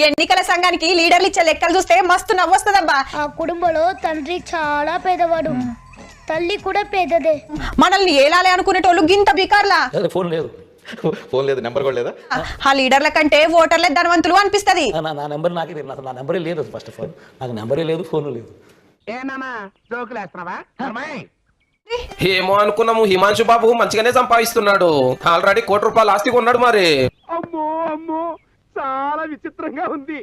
ఎన్నికల సంఘానికి లీడర్లు ఇచ్చే లెక్కలు చూస్తే మస్తు నవ్వొస్తుందబ్బా. ఆ కుటుంబంలో తండ్రి చాలా పేదవాడు, తల్లి కూడా పేదదే. మనల్ని ఏలాలి అనుకునేటోళ్ళు గింత బికార్లా. ఫోన్ లేదు, ఫోన్ లేదు, నెంబర్ కూడా లేదా? ఆ లీడర్ల కంటే ఓటర్లే ధనవంతులు అనిపిస్తది. నా నెంబర్ నాకే తెలియదు, అసలు నా నెంబరే లేదు. ఫస్ట్ ఆఫ్ ఆల్ నాకు నెంబరే లేదు, ఫోన్ లేదు. ఏమో అనుకున్నాము, హిమాంశు బాబు మంచిగానే సంపాదిస్తున్నాడు. ఆల్రెడీ ₹1 ఆస్తి కొన్నాడు. మరి చాలా విచిత్రంగా ఉంది.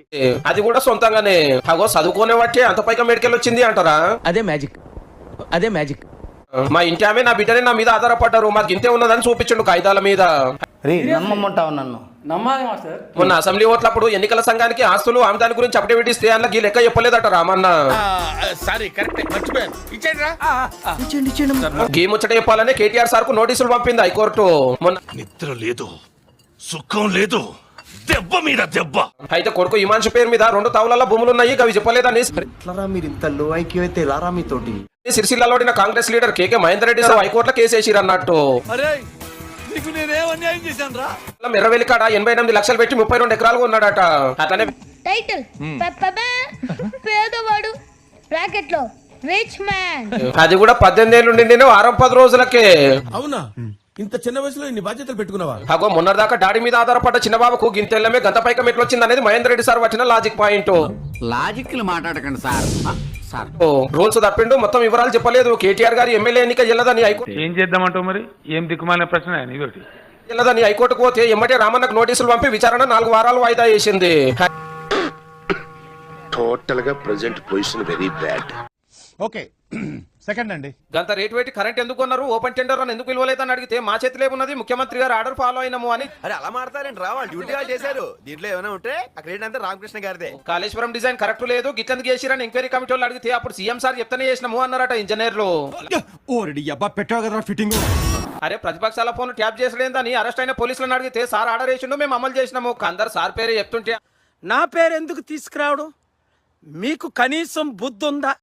అది కూడా సొంతంగానే. అగో చదువుకునే బట్టి అంత పైగా మెడికల్ వచ్చింది అంటారా? అదే మ్యాజిక్, అదే మ్యాజిక్. మా ఇంటి ఆమె నా బిడ్డనే నా మీద ఆధారపడ్డారు. మాకు ఇంతే ఉన్నదని చూపించండు కాగితాల మీద. నమ్మమంటావు నన్ను? మొన్న అసెంబ్లీ ఓట్లప్పుడు ఎన్నికల సంఘానికి ఆస్తులు ఆమె దాని గురించి అప్డేట్ ఇస్తే అందులో ఈ లెక్క చెప్పలేదట రామన్న. గీ ముచ్చట చెప్పాలని కేటీఆర్ సార్ కు నోటీసులు పంపింది హైకోర్టు. మొన్న నిద్ర లేదు, సుఖం లేదు, దెబ్బ మీద దెబ్బ. అయితే కొడుకు హిమాంశు పేరు మీద 2 తావుల భూములు ఉన్నాయి, అవి చెప్పలేదని మీరు ఇంత లో ఐక్యూ అయితే లారా మీతోటి. సిరిసిల్లలోడిన కాంగ్రెస్ లీడర్ కేకే మహేందర్ రెడ్డి సార్ హైకోర్టులో కేసు వేసిరు అన్నట్టు. ఎర్రవెల్లి కాడ 88 లక్షలు పెట్టి 32 ఎకరాలు ఉన్నాడట. అట్లనే టైటిల్ పేదవాడు, బ్రాకెట్ లో రిచ్ మ్యాన్. అది కూడా 18 ఏళ్ళు నిండిన వారం 10 రోజులకే. అవునా, ఇంత చిన్న వయసులో ఇన్ని బాధ్యతలు పెట్టుకున్నావా? అగో మొన్నటిదాకా డాడీ మీద ఆధారపడ్డ చిన్నబాబుకు గింతెల్లమే గంత పైకం ఎట్లొచ్చింది అనేది మహేందర్ రెడ్డి సార్ వచ్చిన లాజిక్ పాయింట్. లాజిక్లు మాట్లాడకండి సార్. రూల్స్ తప్పిండు, మొత్తం వివరాలు చెప్పలేదు. కేటీఆర్ గారి ఎమ్మెల్యే ఎన్నిక చెల్లదని హైకోర్టు ఏం చేద్దామంటావు మరి? ఏం దిక్కుమాలిన ప్రశ్న ఇదొకటి. చెల్లదని హైకోర్టుకు పోతే ఎమ్మటే రామన్నకు నోటీసులు పంపి విచారణ 4 వారాలు వాయిదా వేసింది. టోటల్ గా present position very bad. Okay, second అండి. గంత రేటు పెట్టి కరెంట్ ఎందుకు కొన్నారు, ఓపెన్ టెండర్ అని ఎందుకు పిలవలేదని అడిగితే మా చేతిలో ఏమున్నది, ముఖ్యమంత్రి గారు ఆర్డర్ ఫాలో అయినాము అని. అరే అలా మాడతారేంటి రా, వాళ్ళు డ్యూటీ వాళ్ళు చేశారు. దీంట్లో ఏమైనా ఉంటే ఆ క్రెడిట్ అంతా రామకృష్ణ గారిదే. కాళేశ్వరం డిజైన్ కరెక్ట్ లేదు, గిట్లందుకు చేసిరని ఎంక్వైరీ కమిటీ వాళ్ళు అడిగితే అప్పుడు సీఎం సార్ చెప్తానే చేసినాము అన్నారట ఇంజనీర్లు. అరే ప్రతిపక్షాల ఫోన్ ట్యాప్ చేసలేదని అరెస్ట్ అయిన పోలీసులను అడిగితే సార్ ఆర్డర్ చేసిండు, మేము అమలు చేసినాము. అందరు సార్ పేరే చెప్తుంటే నా పేరు ఎందుకు తీసుకురావడం? మీకు కనీసం బుద్ధి ఉందా?